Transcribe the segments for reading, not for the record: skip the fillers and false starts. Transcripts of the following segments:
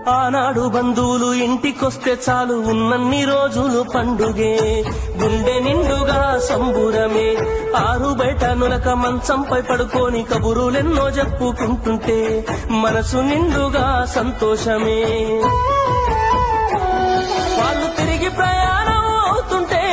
ఆనాడు బంధువులు ఇంటికొస్తే చాలు ఉన్నన్ని రోజులు పండుగే, గుండె నిండుగా సంబురమే. ఆరు బయట నులక మంచంపై పడుకొని కబురులెన్నో చెప్పుకుంటుంటే మనసు నిండుగా సంతోషమే. వాళ్ళు తిరిగి ప్రయాణం అవుతుంటే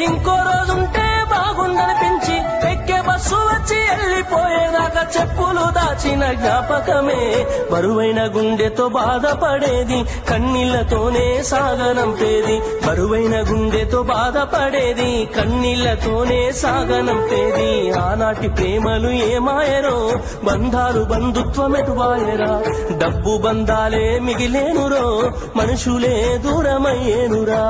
ఇంకో రోజుంటే బాగుందనిపించి ఎక్కే బస్సు వచ్చి వెళ్ళిపోయేదాకా చెప్పులు దాచిన జ్ఞాపకమే. బరువైన గుండెతో బాధపడేది కన్నీళ్లతోనే సాగనంపేది, బరువైన గుండెతో బాధపడేది కన్నీళ్లతోనే సాగనంపేది. ఆనాటి ప్రేమలు ఏమాయరో, బంధాలు బంధుత్వమెటువాయరా. డబ్బు బంధాలే మిగిలేనురో, మనుషులే దూరమయ్యేనురా.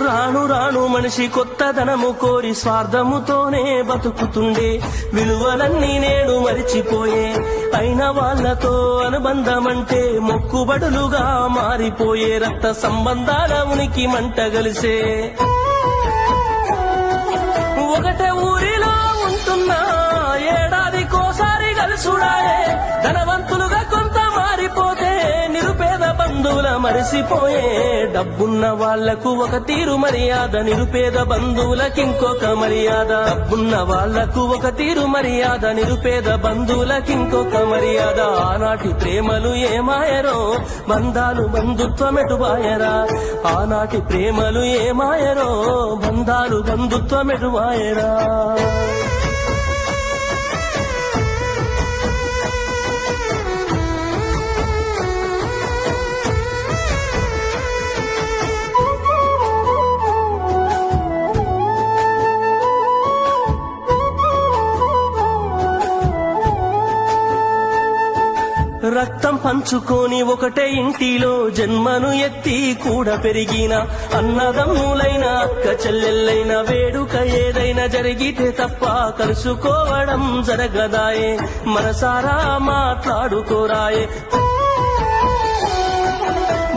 రాను రాను మనిషి కొత్తదనము కోరి స్వార్థముతోనే బతుకుతుండే, విలువలన్నీ నేడు మరిచిపోయే. అయిన వాళ్లతో అనుబంధమంటే మొక్కుబడులుగా మారిపోయే, రక్త సంబంధాల ఉనికి మంట గలిసే. ఒకటే ఊరిలో ఉంటున్నా ఏడాదికోసారి కలుసుడాయే, ధనవంతులుగా కొంత మారిపోతే నిరుపేద బంధువుల మరిసిపోయే. డబ్బున్న వాళ్లకు ఒక తీరు మర్యాద, నిరుపేద బంధువులకింకొక మర్యాద. డబ్బున్న వాళ్లకు ఒక తీరు మర్యాద, నిరుపేద బంధువులకింకొక మర్యాద. ఆనాటి ప్రేమలు ఏమాయరో, బంధాలు బంధుత్వమెటువాయరా. ఆనాటి ప్రేమలు ఏమాయరో, బంధాలు బంధుత్వమెటువాయరా. రక్తం పంచుకొని ఒకటే ఇంటిలో జన్మను ఎత్తి కూడా పెరిగిన అన్నదమ్ములైన అక్క చెల్లెళ్ళైన వేడుక ఏదైనా జరిగితే తప్ప కలుసుకోవడం జరగదాయే, మనసారా మాట్లాడుకోరాయే.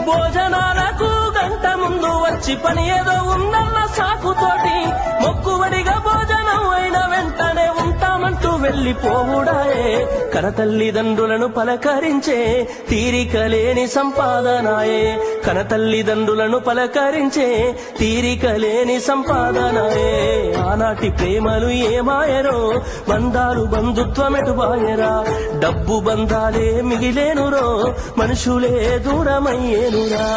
భోజనాలకు గంట ముందు వచ్చి పని ఏదో ఉందన్న సాకుతోటి మొక్కుబడిగా భోజనం అయిన వెంటనే ఉంటామంటూ వెళ్లిపోవుడాయే. కనతల్లిదండ్రులను పలకరించే తీరిక లేని సంపాదనాయే, కనతల్లిదండ్రులను పలకరించే తీరిక లేని సంపాదనాయే. ఆనాటి ప్రేమలు ఏమాయరో, బంధాలు బంధుత్వమెటువాయరా. డబ్బు బంధాలే మిగిలేనురో, మనుషులే దూరమయ్యేనురా.